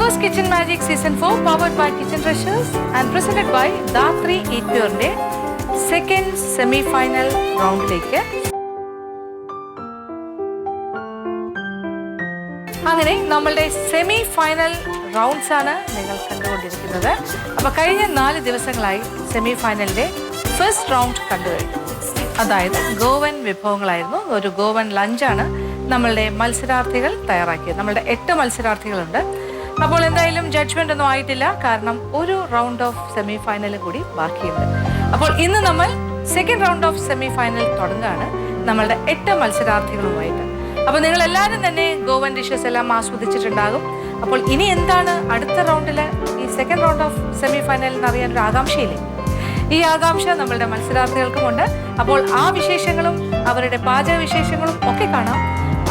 Flowers Kitchen Magic Season 4 powered by Kitchen Treasures and presented by Datri Eat Pureന്റെ second semi final റൗണ്ടിലേക്ക്. അങ്ങനെ നമ്മളുടെ semi final rounds ആണ് നിങ്ങൾ കണ്ടുകൊണ്ടിരിക്കുന്നത്. അപ്പോൾ കഴിഞ്ഞ 4 ദിവസങ്ങളായി സെമി ഫൈനലിന്റെ ഫസ്റ്റ് റൗണ്ട് കണ്ടു കഴിഞ്ഞു. അതായത് ഗോവൻ വിഭവങ്ങളായിരുന്നു. ഒരു ഗോവൻ ലഞ്ചാണ് നമ്മളുടെ മത്സരാർത്ഥികൾ തയ്യാറാക്കിയത്. നമ്മളുടെ 8 മത്സരാർത്ഥികളുണ്ട്. അപ്പോൾ എന്തായാലും ജഡ്ജ്മെന്റ് ഒന്നും ആയിട്ടില്ല, കാരണം ഒരു റൗണ്ട് ഓഫ് സെമി ഫൈനൽ കൂടി ബാക്കിയുണ്ട്. അപ്പോൾ ഇന്ന് നമ്മൾ second round of semi final തുടങ്ങുകയാണ് നമ്മളുടെ 8 മത്സരാർത്ഥികളുമായിട്ട്. അപ്പോൾ നിങ്ങൾ എല്ലാവരും തന്നെ ഗോവൻ ഡിഷസ് എല്ലാം ആസ്വദിച്ചിട്ടുണ്ടാകും. അപ്പോൾ ഇനി എന്താണ് അടുത്ത റൗണ്ടിൽ, ഈ സെക്കൻഡ് റൗണ്ട് ഓഫ് സെമി ഫൈനലിൽ എന്ന് അറിയാനൊരു ആകാംക്ഷയില്ലേ? ഈ ആകാംക്ഷ നമ്മളുടെ മത്സരാർത്ഥികൾക്കുമുണ്ട്. അപ്പോൾ ആ വിശേഷങ്ങളും അവരുടെ പാചക വിശേഷങ്ങളും ഒക്കെ കാണാം.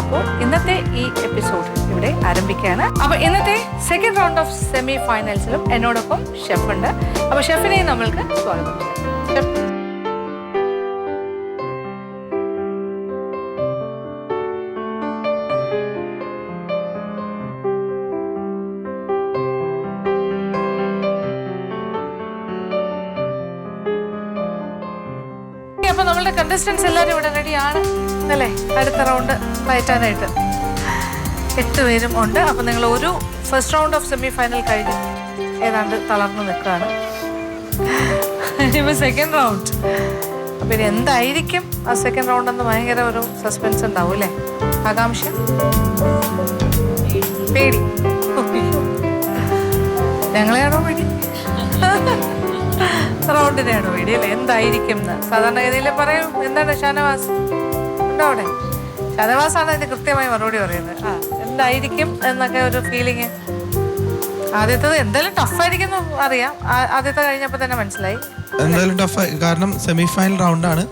അപ്പോൾ ഇന്നത്തെ ഈ എപ്പിസോഡ് ഇവിടെ ആരംഭിക്കുകയാണ്. അപ്പോൾ ഇന്നത്തെ സെക്കൻഡ് റൗണ്ട് ഓഫ് സെമി ഫൈനൽസിലും എന്നോടൊപ്പം ഷെഫ് ഉണ്ട്. അപ്പോൾ ഷെഫിനെ നമ്മൾക്ക് സ്വാഗതം ചെയ്യാം. അപ്പോൾ നമ്മളുടെ കണ്ടസ്റ്റൻസ് എല്ലാവരും ഇവിടെ റെഡിയാണ് അല്ലേ അടുത്ത റൗണ്ട് കയറ്റാനായിട്ട്? 8 പേരും ഉണ്ട്. അപ്പോൾ നിങ്ങൾ ഒരു first round of semi final കഴിഞ്ഞ് ഏതാണ്ട് തളർന്നു നിൽക്കുകയാണ്. ഇനിയിപ്പോൾ സെക്കൻഡ് റൗണ്ട്. അപ്പോൾ ഇനി എന്തായിരിക്കും ആ സെക്കൻഡ് റൗണ്ട് എന്ന് ഭയങ്കര ഒരു സസ്പെൻസ് ഉണ്ടാവും അല്ലേ? ആകാംക്ഷ, പേടി. ഞങ്ങളെയാണോ പേടി? റൗണ്ടിനെയാണോ പേടി അല്ലേ? എന്തായിരിക്കും എന്ന് സാധാരണഗതിയിൽ പറയും. എന്താണ് ഷാനവാസ് ഉണ്ടോ അവിടെ? ഷാനവാസാണ് അതിന് കൃത്യമായി മറുപടി പറയുന്നത്. എന്തായിരിക്കും എന്നൊക്കെ ഒരു ഫീലിങ്. ആദ്യത്തത് എന്തായാലും ടഫായിരിക്കും അറിയാം. ആദ്യത്തെ കഴിഞ്ഞപ്പോൾ തന്നെ മനസ്സിലായി എന്തായാലും ടഫ്, കാരണം സെമി ഫൈനൽ റൗണ്ടാണ്.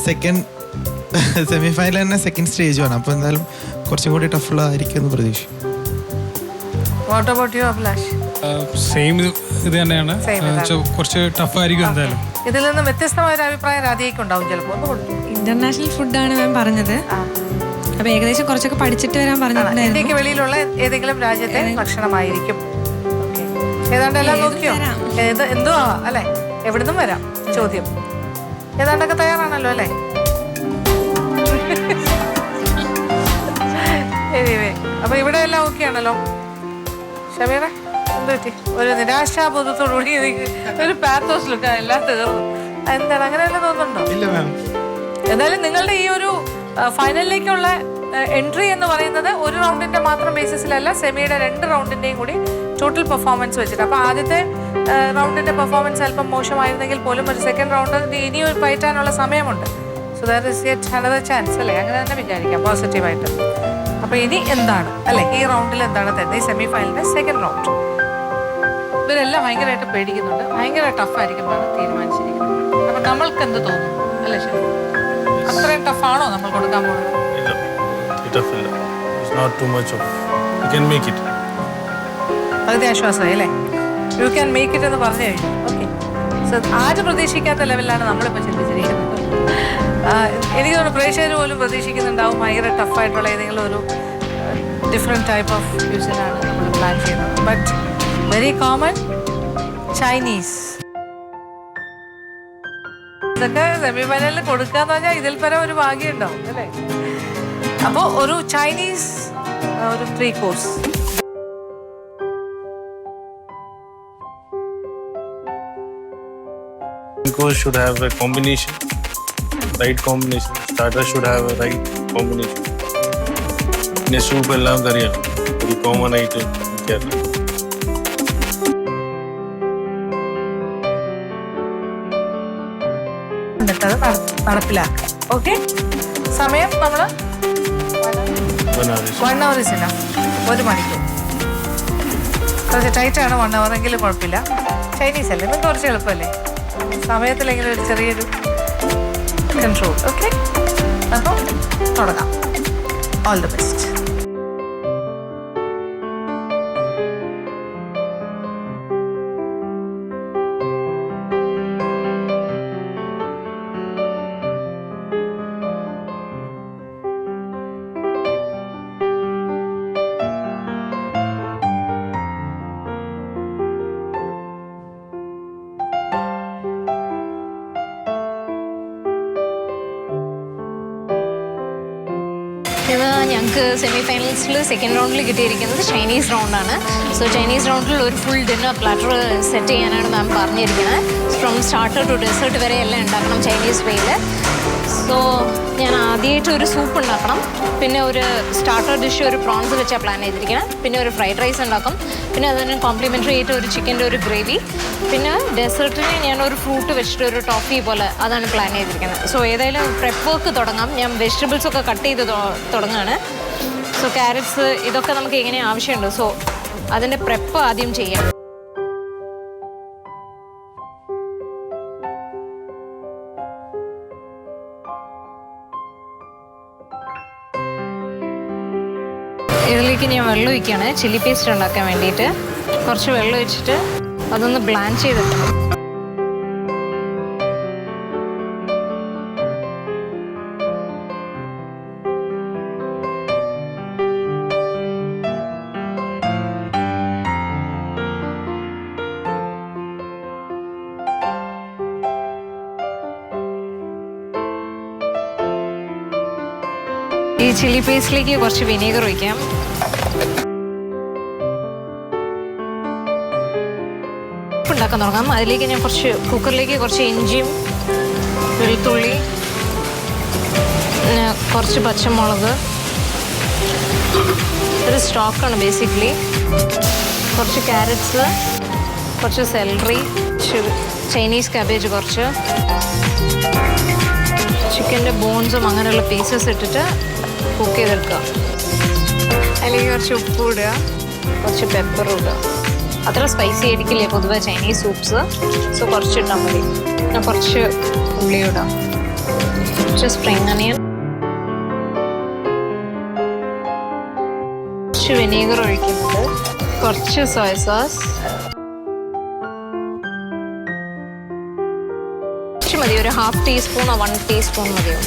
സെക്കൻഡ് സെമി ഫൈനൽ തന്നെ സെക്കൻഡ് സ്റ്റേജുമാണ്. അപ്പോൾ എന്തായാലും കുറച്ചും കൂടി ടഫുള്ളതായിരിക്കും എന്ന് പ്രതീക്ഷിക്കും. What about you Abhilash? Same ഇത് തന്നെയാണ്, കുറച്ച് ടഫായിരിക്കും എന്തായാലും. ഇതിൽ നിന്ന് വ്യത്യസ്തമായ ഒരു അഭിപ്രായം രാധികയ്ക്ക് ഉണ്ടാവും ചിലപ്പോൾ. ഇന്റർനാഷണൽ ഫുഡാണ് മാം പറഞ്ഞത്. അപ്പൊ ഏകദേശം കുറച്ചൊക്കെ പഠിച്ചിട്ട് വരാൻ പറഞ്ഞിട്ടുണ്ടായിരുന്നു. ഇന്ത്യക്ക് വെളിയിലുള്ള ഏതെങ്കിലും രാജ്യത്തെ ഭക്ഷണമായിരിക്കും. ഏതാണ്ട് എല്ലാം നോക്കിയോ? എന്തോ ആവാം അല്ലെ? എവിടുന്നും വരാം ചോദ്യം. ഏതാണ്ടൊക്കെ തയ്യാറാണല്ലോ അല്ലേ? അപ്പൊ ഇവിടെ എല്ലാം ഓക്കെ ആണല്ലോ. ഷമീറ എന്ത് പറ്റി? ഒരു നിരാശാബോധത്തോടുകൂടി ഒരു പാത്തോസ് ലുക്ക്, എല്ലാം തീർന്നു. എന്താണ് അങ്ങനെയല്ല തോന്നുന്നുണ്ടോ? എന്തായാലും നിങ്ങളുടെ ഈ ഒരു ഫൈനലിലേക്കുള്ള എൻട്രി എന്ന് പറയുന്നത് ഒരു റൗണ്ടിന്റെ മാത്രം ബേസിസിലല്ല, സെമിയുടെ 2 റൗണ്ടിന്റെയും കൂടി ടോട്ടൽ പെർഫോമൻസ് വെച്ചിട്ട്. അപ്പോൾ ആദ്യത്തെ റൗണ്ടിന്റെ പെർഫോമൻസ് അല്പം മോശമായിരുന്നെങ്കിൽ പോലും ഒരു സെക്കൻഡ് റൗണ്ട് ഇനിയും പയറ്റാനുള്ള സമയമുണ്ട്. So that is yet another chance അല്ലേ? അങ്ങനെ തന്നെ വിചാരിക്കാം പോസിറ്റീവായിട്ട്. അപ്പോൾ ഇനി എന്താണ് അല്ലേ ഈ റൗണ്ടിൽ എന്താണ് തരുന്നത്? ഈ സെമി ഫൈനലിന്റെ സെക്കൻഡ് റൗണ്ട് ഇവരെല്ലാം ഭയങ്കരമായിട്ട് പേടിക്കുന്നുണ്ട്. ഭയങ്കര ടഫായിരിക്കുമെന്നാണ് തീരുമാനിച്ചിരിക്കുന്നത്. അപ്പം നമ്മൾക്ക് എന്ത് തോന്നുന്നു അല്ലേ ശരി? അത്രയും ടഫാണോ നമ്മൾ കൊടുക്കാൻ പോകുന്നത്? പകുതി ആശ്വാസമായി അല്ലേ? യു ക്യാൻ മേക്ക് ഇറ്റ് എന്ന് പറഞ്ഞു കഴിഞ്ഞു. ഓക്കെ, സോ ആരും പ്രതീക്ഷിക്കാത്ത ലെവലിലാണ് നമ്മളിപ്പോൾ ചിന്തിച്ചിരിക്കുന്നത്. എനിക്ക് തോന്നുന്നു പ്രേക്ഷകർ പോലും പ്രതീക്ഷിക്കുന്നുണ്ടാവും ഭയങ്കര ടഫായിട്ടുള്ള ഏതെങ്കിലും ഒരു ഡിഫറെൻറ്റ് ടൈപ്പ് ഓഫ് ക്യൂസിനാണ് നമ്മൾ പ്ലാൻ ചെയ്യുന്നത്. But very common Chinese. ഇതൊക്കെ സെമി ഫൈനലിൽ കൊടുക്കാന്ന് പറഞ്ഞാൽ ഇതിൽ പരം ഒരു ഭാഗ്യം ഉണ്ടാവും അല്ലേ? അപ്പോൾ ഒരു ചൈനീസ് ഒരു 3 course. Course should have a combination, right combination. Starter should have a right combination. പിന്നെ സൂപ്പ് എല്ലാം കറിയാണ് ഒരു കോമൺ ആയിട്ട് കേരളം. നടപ്പിലാക്കാം. ഓക്കെ, സമയം നമ്മൾ 1 hour ഇല്ല, 1 മണിക്കൂർ. കുറച്ച് ടൈറ്റാണ് 1 hour എങ്കിലും കുഴപ്പമില്ല. ചൈനീസ് അല്ലേ, നിങ്ങൾക്ക് കുറച്ച് എളുപ്പമല്ലേ? സമയത്തിലെങ്കിലും ഒരു ചെറിയൊരു കൺട്രോൾ. ഓക്കെ, അപ്പോൾ തുടങ്ങാം. All the best. നമുക്ക് സെമി ഫൈനൽസിൽ സെക്കൻഡ് റൗണ്ടിൽ കിട്ടിയിരിക്കുന്നത് ചൈനീസ് റൗണ്ടാണ്. സോ ചൈനീസ് റൗണ്ടിൽ ഒരു ഫുൾ ഡിന്നർ പ്ലാറ്റർ സെറ്റ് ചെയ്യാനാണ് മാം പറഞ്ഞിരിക്കുന്നത്. ഫ്രം സ്റ്റാർട്ടർ ടു ഡെസേർട്ട് വരെ എല്ലാം ഉണ്ടാക്കണം ചൈനീസ് വേയിൽ. സോ ഞാൻ ആദ്യമായിട്ട് ഒരു സൂപ്പ് ഉണ്ടാക്കണം, പിന്നെ ഒരു സ്റ്റാർട്ടർ ഡിഷ് ഒരു പ്രോൺസ് വെച്ചാൽ പ്ലാൻ ചെയ്തിരിക്കുന്നത്, പിന്നെ ഒരു ഫ്രൈഡ് റൈസ് ഉണ്ടാക്കും, പിന്നെ അതിന് കോംപ്ലിമെൻ്ററി ആയിട്ട് ഒരു ചിക്കൻ്റെ ഒരു ഗ്രേവി, പിന്നെ ഡെസേർട്ടിന് ഞാൻ ഒരു ഫ്രൂട്ട് വെച്ചിട്ട് ഒരു ടോഫി പോലെ അതാണ് പ്ലാൻ ചെയ്തിരിക്കുന്നത്. സോ ഏതായാലും പ്രെപ്പ് വർക്ക് തുടങ്ങാം. ഞാൻ വെജിറ്റബിൾസൊക്കെ കട്ട് ചെയ്ത് തുടങ്ങുകയാണ്. സോ ക്യാരറ്റ്സ് ഇതൊക്കെ നമുക്ക് എങ്ങനെ ആവശ്യമുണ്ട്, സോ അതിൻ്റെ പ്രെപ്പ് ആദ്യം ചെയ്യാം. ഇതിലേക്ക് ഞാൻ വെള്ളം ഒഴിക്കുകയാണ് ചില്ലി പേസ്റ്റ് ഉണ്ടാക്കാൻ വേണ്ടിയിട്ട്. കുറച്ച് വെള്ളം ഒഴിച്ചിട്ട് അതൊന്ന് ബ്ലാൻഡ് ചെയ്തെടുക്കണം. ഈ ചില്ലി പേസ്റ്റിലേക്ക് കുറച്ച് വിനീഗർ ഒഴിക്കാം. ഉണ്ടാക്കാൻ തുടങ്ങാം. അതിലേക്ക് ഞാൻ കുക്കറിലേക്ക് കുറച്ച് ഇഞ്ചിയും വെളുത്തുള്ളി, കുറച്ച് പച്ചമുളക്, ഒരു സ്റ്റോക്കാണ് ബേസിക്കലി, കുറച്ച് ക്യാരറ്റ്സ്, കുറച്ച് സെലറി, ചൈനീസ് കാബേജ്, കുറച്ച് ചിക്കൻ്റെ ബോൺസും അങ്ങനെയുള്ള പീസസ് ഇട്ടിട്ട് കുക്ക് ചെയ്തെടുക്കുക. അതിലേക്ക് കുറച്ച് ഉപ്പ് ഇടുക, കുറച്ച് പെപ്പർ ഇടുക. അത്ര സ്പൈസി ആയിരിക്കില്ലേ പൊതുവെ ചൈനീസ് സൂപ്സ്, സോ കുറച്ച് ഇട്ടാൽ മതി. പിന്നെ കുറച്ച് ഉള്ളി ഇടാം, കുറച്ച് സ്പ്രിംഗ് അനിയൻ, കുറച്ച് വിനീഗർ ഒഴിക്കുന്നുണ്ട്, കുറച്ച് സോയ സോസ്, കുറച്ച് മതി, ഒരു 1/2 ടീസ്പൂണോ 1 ടീസ്പൂൺ മതിയോ.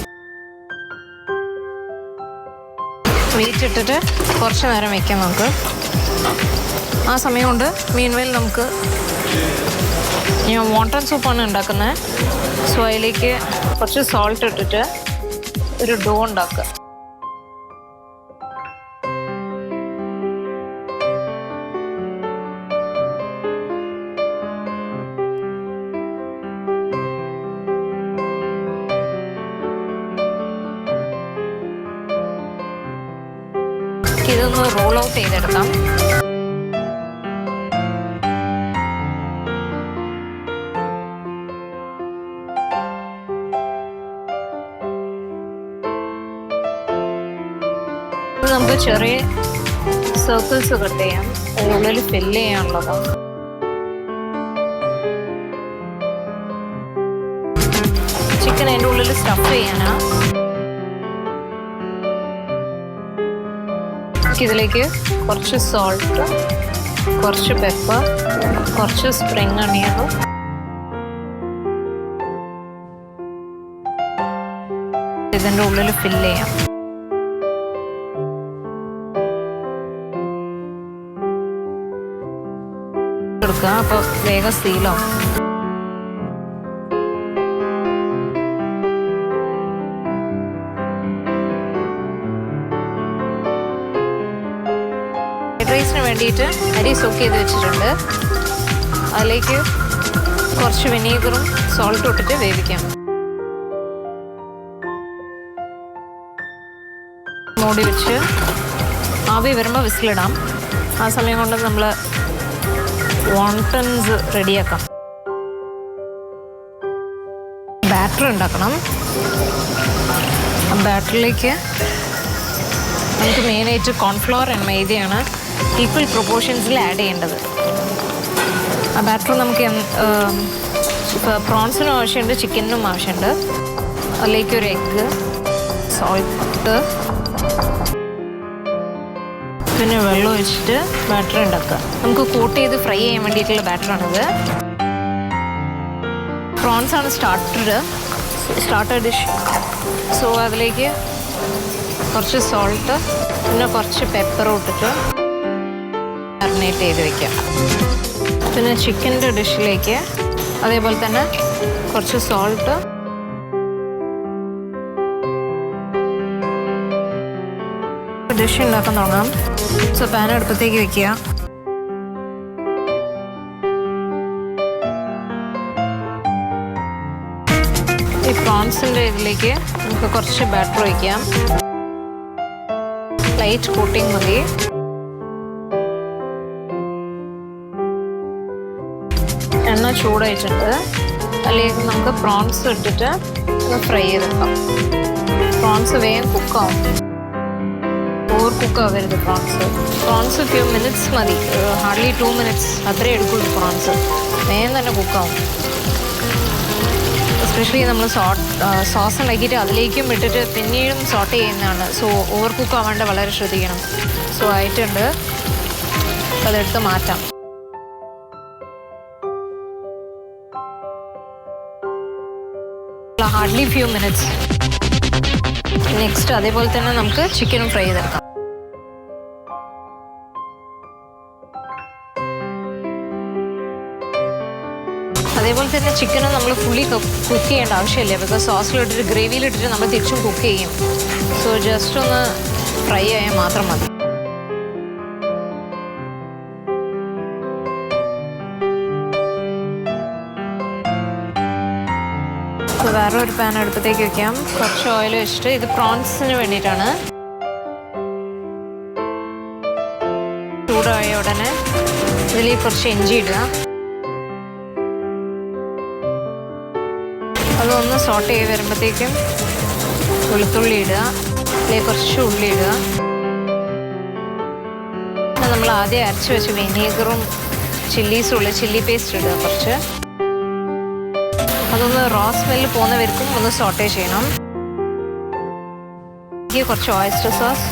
വെയിറ്റ് ഇട്ടിട്ട് കുറച്ച് നേരം വയ്ക്കാം നമുക്ക്. ആ സമയം കൊണ്ട് മീൻവെയിൽ നമുക്ക് ഞാൻ വോണ്ടൻ സൂപ്പാണ് ഉണ്ടാക്കുന്നത്. സോ അതിലേക്ക് കുറച്ച് സോൾട്ട് ഇട്ടിട്ട് ഒരു ഡോ ഉണ്ടാക്കുക. ഇതൊന്ന് റോൾ ഔട്ട് ചെയ്തെടുക്കാം. നമുക്ക് ചെറിയ സർക്കിൾസ് കട്ട് ചെയ്യാം, അതിനുള്ളിൽ ഫില്ല് ചെയ്യാനുള്ളതാണ്. ചിക്കൻ അതിൻ്റെ ഉള്ളിൽ സ്റ്റഫ് ചെയ്യാനാ. ഇതിലേക്ക് കുറച്ച് സോൾട്ട്, കുറച്ച് പെപ്പർ, കുറച്ച് സ്പ്രിംഗ് അണിയൻ, ഇതിൻ്റെ ഉള്ളിൽ ഫില്ല് ചെയ്യാം. എടുക്കുക, അപ്പോൾ വേഗം സീലാവും. ഫ്രൈഡ് റൈസിന് വേണ്ടിയിട്ട് അരി സോക്ക് ചെയ്ത് വെച്ചിട്ടുണ്ട്. അതിലേക്ക് കുറച്ച് വിനീഗറും സോൾട്ടും ഇട്ടിട്ട് വേവിക്കാം. മൂടി വെച്ച് ആവി വരുമ്പോൾ വിസിലിടാം. ആ സമയം കൊണ്ട് നമ്മൾ വോണ്ടൻസ് റെഡിയാക്കാം. ബാറ്റർ ഉണ്ടാക്കണം. ബാറ്ററിലേക്ക് നമുക്ക് മെയിനായിട്ട് കോൺഫ്ലവർ ആൻഡ് മൈദയാണ് ഈക്വൽ പ്രൊപ്പോർഷൻസിൽ ആഡ് ചെയ്യേണ്ടത്. ആ ബാറ്റർ നമുക്ക് ഇപ്പോൾ പ്രോൺസിനും ആവശ്യമുണ്ട്, ചിക്കനും ആവശ്യമുണ്ട്. അതിലേക്ക് ഒരു എഗ്ഗ്, സോൾട്ട്, പിന്നെ വെള്ളം ഒഴിച്ചിട്ട് ബാറ്റർ ഉണ്ടാക്കുക. നമുക്ക് കോട്ട് ചെയ്ത് ഫ്രൈ ചെയ്യാൻ വേണ്ടിയിട്ടുള്ള ബാറ്ററാണിത്. പ്രോൺസ് ആണ് സ്റ്റാർട്ടർ ഡിഷ്. സോ അതിലേക്ക് കുറച്ച് സോൾട്ട്, പിന്നെ കുറച്ച് പെപ്പറും ഇട്ടിട്ട് മാരിനേറ്റ് ചെയ്ത് വയ്ക്കാം. പിന്നെ ചിക്കൻ്റെ ഡിഷിലേക്ക് അതേപോലെ തന്നെ കുറച്ച് സോൾട്ട്, ഡിഷ് ഉണ്ടാക്കാൻ തുടങ്ങാം. സോ പാൻ അടുപ്പത്തേക്ക് വെക്കുക. ഈ പ്രോൺസിൻ്റെ ഇതിലേക്ക് നമുക്ക് കുറച്ച് ബാറ്റർ ഒഴിക്കാം. ലൈറ്റ് കോട്ടിങ് മതി. എണ്ണ ചൂടായിട്ടുണ്ട്. അതിലേക്ക് നമുക്ക് പ്രോൺസ് ഇട്ടിട്ട് ഒന്ന് ഫ്രൈ ചെയ്തെടുക്കാം. പ്രോൺസ് വേഗം കുക്കാവും. ഓവർ കുക്കാവരുത് പ്രോൺസ് ഫ്യൂ മിനിറ്റ്സ് മതി. ഹാർഡ്ലി 2 minutes അത്രേ എടുക്കുള്ളൂ. പ്രോൺസ് വേഗം തന്നെ കുക്കാവും. എസ്പെഷ്യലി നമ്മൾ സോസ് ഉണ്ടാക്കിയിട്ട് അതിലേക്കും ഇട്ടിട്ട് പിന്നെയും സോട്ട് ചെയ്യുന്നതാണ്. സോ ഓവർ കുക്ക് ആവാണ്ട് വളരെ ശ്രദ്ധിക്കണം. സോ ആയിട്ടുണ്ട്. അതെടുത്ത് മാറ്റാം. Hardly few minutes. നെക്സ്റ്റ് അതേപോലെ തന്നെ നമുക്ക് ചിക്കനും ഫ്രൈ ചെയ്തെടുക്കാം. അതേപോലെ തന്നെ ചിക്കനും നമ്മൾ ഫുള്ളി കുക്ക് ചെയ്യേണ്ട ആവശ്യമില്ല. ബിക്കോസ് സോസിലിട്ടിട്ട് ഗ്രേവിയിലിട്ടിട്ട് നമ്മൾ തിരിച്ചും കുക്ക് ചെയ്യും. സോ ജസ്റ്റ് ഒന്ന് ഫ്രൈ ചെയ്യാൻ മാത്രം മതി. വേറെ ഒരു പാൻ അടുപ്പത്തേക്ക് വെക്കാം. കുറച്ച് ഓയിൽ വെച്ചിട്ട് ഇത് പ്രോൺസിന് വേണ്ടിയിട്ടാണ്. ചൂടായ ഉടനെ ഇതിലേക്ക് കുറച്ച് ഇഞ്ചി ഇടുക. അതൊന്ന് സോട്ട് ചെയ്ത് വരുമ്പോഴത്തേക്കും വെളുത്തുള്ളി ഇടുക. അതിലേക്ക് കുറച്ച് ഉള്ളി ഇടുക. നമ്മൾ ആദ്യം അരച്ച് വെച്ച് വിനീഗറും ചില്ലീസും ഉള്ള ചില്ലി പേസ്റ്റ് ഇടുക കുറച്ച്. അതൊന്ന് റോ സ്മെല്ല് പോകുന്നവർക്കും ഒന്ന് സോട്ടേ ചെയ്യണം. എനിക്ക് കുറച്ച് ഓയിസ്റ്റർ സോസ്.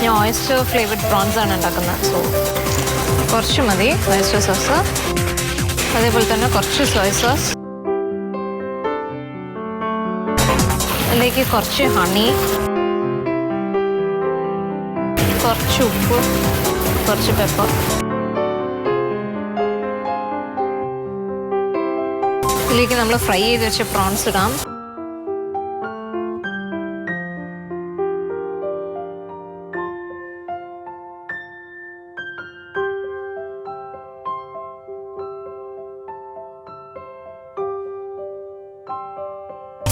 ഞാൻ ഓയിസ്റ്റർ ഫ്ലേവർഡ് പ്രോൺസ് ആണ് ഉണ്ടാക്കുന്നത്. സോ കുറച്ച് മതി ഓയിസ്റ്റർ സോസ്. അതേപോലെ തന്നെ കുറച്ച് സോയ സോസ്. അതിലേക്ക് കുറച്ച് ഹണി, കുറച്ച് ഉപ്പ്, കുറച്ച് പെപ്പർ. ഇതിലേക്ക് നമ്മൾ ഫ്രൈ ചെയ്ത് വെച്ച പ്രോൺസ് ഇടാം.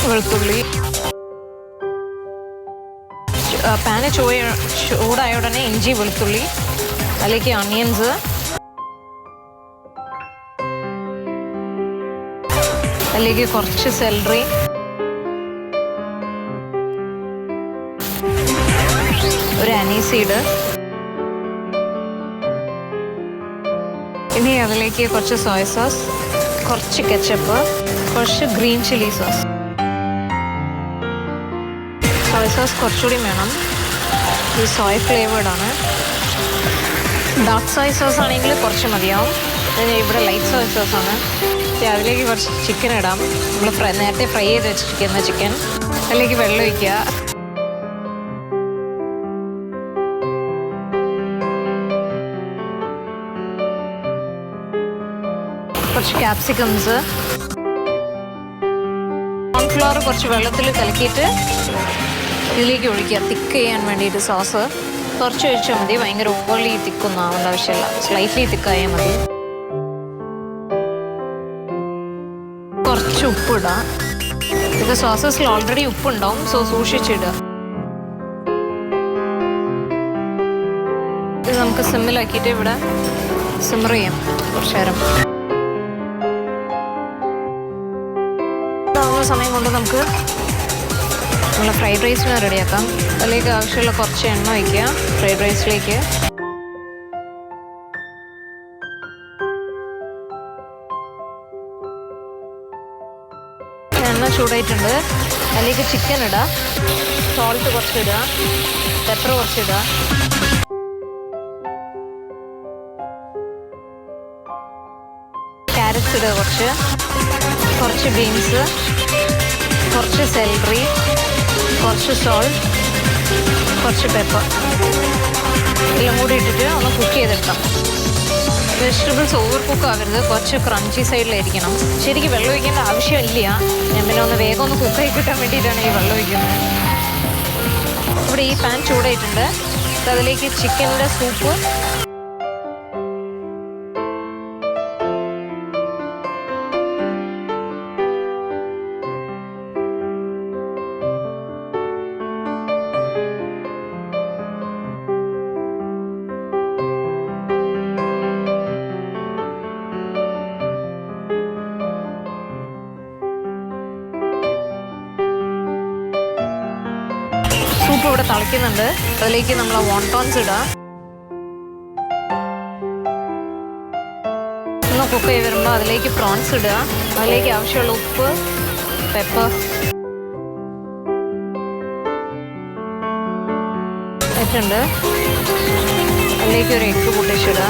വെളുത്തുള്ളി. പാന് ചൂടായ ഉടനെ ഇഞ്ചി വെളുത്തുള്ളി. അതിലേക്ക് ഓണിയൻസ്. അതിലേക്ക് കുറച്ച് സെലറി, ഒരു അനീസീഡ്. ഇനി അതിലേക്ക് കുറച്ച് സോയ സോസ്, കുറച്ച് കെച്ചപ്പ്, കുറച്ച് green chilli sauce. Soya sauce കുറച്ചുകൂടി വേണം. ഇത് സോയ ഫ്ലേവേർഡാണ്. ഡാർക്ക് സോയ സോസ് ആണെങ്കിൽ കുറച്ച് മതിയാവും. ഇവിടെ ലൈറ്റ് സോയ സോസാണ്. അതിലേക്ക് കുറച്ച് ചിക്കൻ ഇടാം. നമ്മൾ നേരത്തെ ഫ്രൈ ചെയ്ത് വെച്ചിരിക്കുന്ന ചിക്കൻ. അതിലേക്ക് വെള്ളം ഒഴിക്കുക. കുറച്ച് ക്യാപ്സിക്കംസ്. കോൺഫ്ലവർ കുറച്ച് വെള്ളത്തിൽ കലക്കിയിട്ട് ഇതിലേക്ക് ഒഴിക്കുക. തിക്ക് ചെയ്യാൻ വേണ്ടിയിട്ട് സോസ് കുറച്ച് ഒഴിച്ചാൽ മതി. ഭയങ്കര ഓവർലി തിക്കൊന്നും ആവേണ്ട ആവശ്യമില്ല. സ്ലൈറ്റ്ലി തിക്കായാൽ മതി. കുറച്ച് ഉപ്പിടാം. ഇത് സോസസിൽ ഓൾറെഡി ഉപ്പുണ്ടാവും. സോ സൂക്ഷിച്ചിടുക. ഇത് നമുക്ക് സിമ്മിലാക്കിയിട്ട് ഇവിടെ സിമ്മർ ചെയ്യാം കുറച്ച് നേരം. ഇതാവുന്ന സമയം കൊണ്ട് നമുക്ക് നമ്മൾ ഫ്രൈഡ് റൈസിന് റെഡിയാക്കാം. അതിലേക്ക് ആവശ്യമുള്ള കുറച്ച് എണ്ണ വയ്ക്കുക ഫ്രൈഡ് റൈസിലേക്ക്. എണ്ണ ചൂടായിട്ടുണ്ട്. അതിലേക്ക് ചിക്കൻ ഇടുക. സോൾട്ട് കുറച്ചിടുക. പെപ്പർ കുറച്ചിടുക. ക്യാരറ്റ്സ് ഇടുക കുറച്ച് ബീൻസ്, കുറച്ച് സെലറി, കുറച്ച് സോൾട്ട്, കുറച്ച് പെപ്പർ എല്ലാം കൂടി ഇട്ടിട്ട് ഒന്ന് കുക്ക് ചെയ്തെടുക്കാം. വെജിറ്റബിൾസ് ഓവർ കുക്ക് ആവരുത്. കുറച്ച് ക്രഞ്ചി സൈഡിലായിരിക്കണം. ശരിക്കും വെള്ളം ഒഴിക്കേണ്ട ആവശ്യമില്ല. ഞാൻ പിന്നെ ഒന്ന് വേഗം ഒന്ന് കുക്കായി കിട്ടാൻ വേണ്ടിയിട്ടാണ് ഈ വെള്ളം ഒഴിക്കുന്നത്. ഇവിടെ ഈ പാൻ ചൂടായിട്ടുണ്ട്. അതിലേക്ക് ചിക്കൻ്റെ സൂപ്പ്, സൂപ്പ് ഇവിടെ തിളയ്ക്കുന്നുണ്ട്. അതിലേക്ക് നമ്മൾ വോണ്ടോൺസ് ഇടുക. ഒന്ന് കുക്ക് ചെയ്ത് വരുമ്പോൾ അതിലേക്ക് പ്രോൺസ് ഇടുക. അതിലേക്ക് ആവശ്യമുള്ള ഉപ്പ്, പെപ്പർ ഇട്ടുണ്ട്. അതിലേക്ക് ഒരു എഗ്ഗ് പൊട്ടിച്ചിടുക.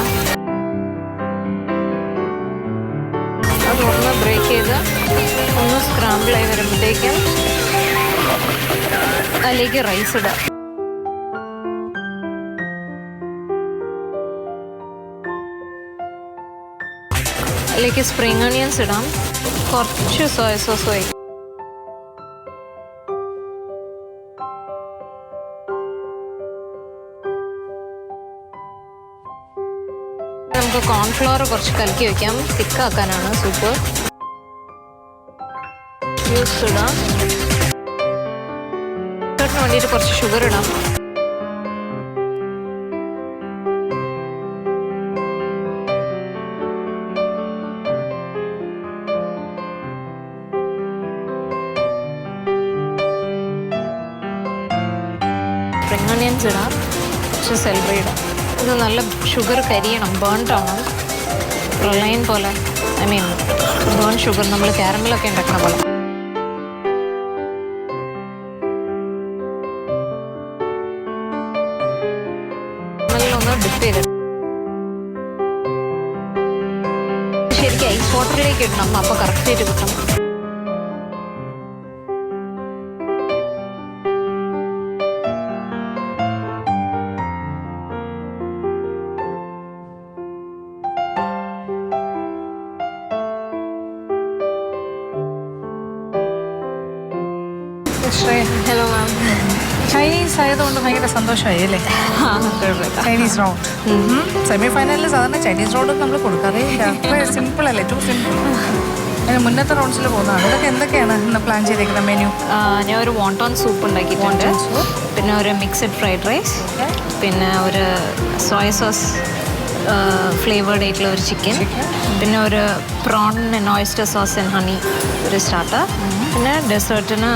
അതൊന്ന് ബ്രേക്ക് ചെയ്ത് ഒന്ന് സ്ക്രാമ്പിൾ ആയി വരുമ്പോഴത്തേക്കും അതിലേക്ക് റൈസ് ഇടുക. അതിലേക്ക് സ്പ്രിംഗ് ഓണിയൻസ് ഇടാം. കുറച്ച് സോയ സോസ് വയ്ക്കും. നമുക്ക് കോൺഫ്ലവർ കുറച്ച് കലക്കി വയ്ക്കാം. തിക്കാക്കാനാണ് സൂപ്പ്. ജ്യൂസ് ഇടാം. വേണ്ടിയിട്ട് കുറച്ച് ഷുഗർ ഇടാം. സ്പ്രിംഗ് ഓണിയൻസ് ഇടാം. കുറച്ച് സെലറി ഇടാം. ഇത് നല്ല ഷുഗർ കരിയണം, ബേൺഡ് ആവണം. പ്രളയം പോലെ, ഐ മീൻ ബേൺ ഷുഗർ, നമ്മൾ കാരമലൊക്കെ ഉണ്ടാക്കണ പോലെ. ഡിപ്പ് ചെയ്ത് ശരിക്കും ഐസ് വാട്ടറിലേക്ക് ഇടണം. അപ്പോൾ കറക്റ്റായിട്ട് കിട്ടും. Hello ma'am. ചൈനീസ് ആയതുകൊണ്ട് ഭയങ്കര സന്തോഷമായി അല്ലേ? ചൈനീസ് റൗണ്ട് സെമി ഫൈനലിൽ സാധാരണ ചൈനീസ് റൗണ്ട് നമ്മൾ കൊടുക്കാറേ ഇല്ല. സിമ്പിൾ അല്ലേ? Too simple. മുന്നത്തെ റൗണ്ട്സിൽ പോകുന്നതാണ്. ഇതൊക്കെ എന്തൊക്കെയാണ് ഇന്ന് പ്ലാൻ ചെയ്തേക്കുന്ന മെനു? ഞാൻ ഒരു വോണ്ടോൺ സൂപ്പ് ഉണ്ടാക്കിയിട്ടുണ്ട്. പിന്നെ ഒരു മിക്സഡ് ഫ്രൈഡ് റൈസ്, പിന്നെ ഒരു സോയ സോസ് ഫ്ലേവേർഡ് ആയിട്ടുള്ള ഒരു ചിക്കൻ, പിന്നെ ഒരു prawn and oyster sauce and honey ഒരു സ്റ്റാർട്ടർ, പിന്നെ ഡെസേർട്ടിന്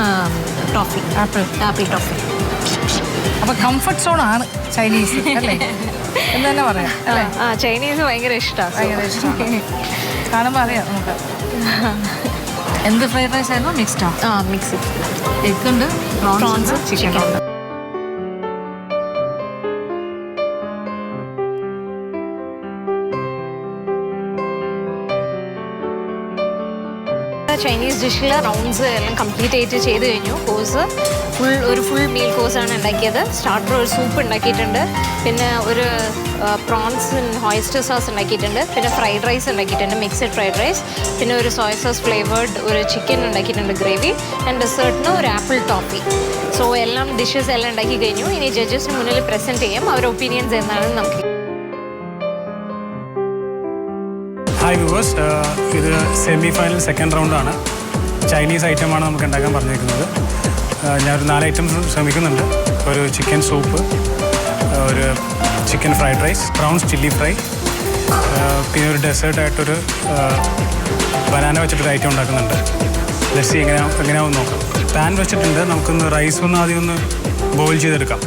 ടോഫി, ആപ്പിൾ ടോഫി. അപ്പോൾ കംഫർട്ട് സോൺ ആണ് ചൈനീസ് അല്ലേ എന്ന് തന്നെ പറയാം അല്ലേ? ചൈനീസ് ഭയങ്കര ഇഷ്ടമാണ്. ഭയങ്കര ഇഷ്ടമാണ്. കാണുമ്പോൾ അറിയാം നമുക്ക്. എന്ത് ഫ്രൈഡ് റൈസ് ആയിരുന്നു? മിക്സ്ഡാ? മിക്സ്. എഗ് ഉണ്ട്, പ്രോൺസ്, ചിക്കൻ ഉണ്ട്. ചൈനീസ് ഡിഷിൽ റൗണ്ട്സ് എല്ലാം കംപ്ലീറ്റ് ആയിട്ട് ചെയ്ത് കഴിഞ്ഞു. കോഴ്സ് ഒരു ഫുൾ മീൽ കോഴ്സാണ് ഉണ്ടാക്കിയത്. സ്റ്റാർട്ടർ ഒരു സൂപ്പ് ഉണ്ടാക്കിയിട്ടുണ്ട്, പിന്നെ ഒരു പ്രോൺസ് ഓയിസ്റ്റർ സോസ് ഉണ്ടാക്കിയിട്ടുണ്ട്, പിന്നെ ഫ്രൈഡ് റൈസ് ഉണ്ടാക്കിയിട്ടുണ്ട്, മിക്സഡ് ഫ്രൈഡ് റൈസ്, പിന്നെ ഒരു സോയ സോസ് ഫ്ലേവേർഡ് ഒരു ചിക്കൻ ഉണ്ടാക്കിയിട്ടുണ്ട് ഗ്രേവി, ആൻഡ് ഡെസേർട്ടിന് ഒരു ആപ്പിൾ ടോപ്പി. സോ എല്ലാം ഡിഷസ് എല്ലാം ഉണ്ടാക്കി കഴിഞ്ഞു. ഇനി ജഡ്ജസിന് മുന്നിൽ പ്രസൻറ്റ് ചെയ്യാം. അവരുടെ ഒപ്പീനിയൻസ് എന്താണെന്ന് നമുക്ക്. ഹായ് വ്യൂവേഴ്സ്, ഇത് സെമി ഫൈനൽ സെക്കൻഡ് റൗണ്ടാണ്. ചൈനീസ് ഐറ്റമാണ് നമുക്ക് ഉണ്ടാക്കാൻ പറഞ്ഞിരിക്കുന്നത്. ഞാനൊരു 4 ഐറ്റംസ് ശ്രമിക്കുന്നുണ്ട്. ഒരു ചിക്കൻ സൂപ്പ്, ഒരു chicken fried rice, prawns chilli fry, പിന്നെ ഒരു ഡെസേർട്ടായിട്ടൊരു ബനാന വെച്ചിട്ടൊരു ഐറ്റം ഉണ്ടാക്കുന്നുണ്ട്. ജസ്റ്റ് എങ്ങനെയാവും നോക്കാം. പാൻ വെച്ചിട്ടുണ്ട്. നമുക്കൊന്ന് റൈസ് ഒന്ന് ആദ്യം ഒന്ന് ബോയിൽ ചെയ്തെടുക്കാം.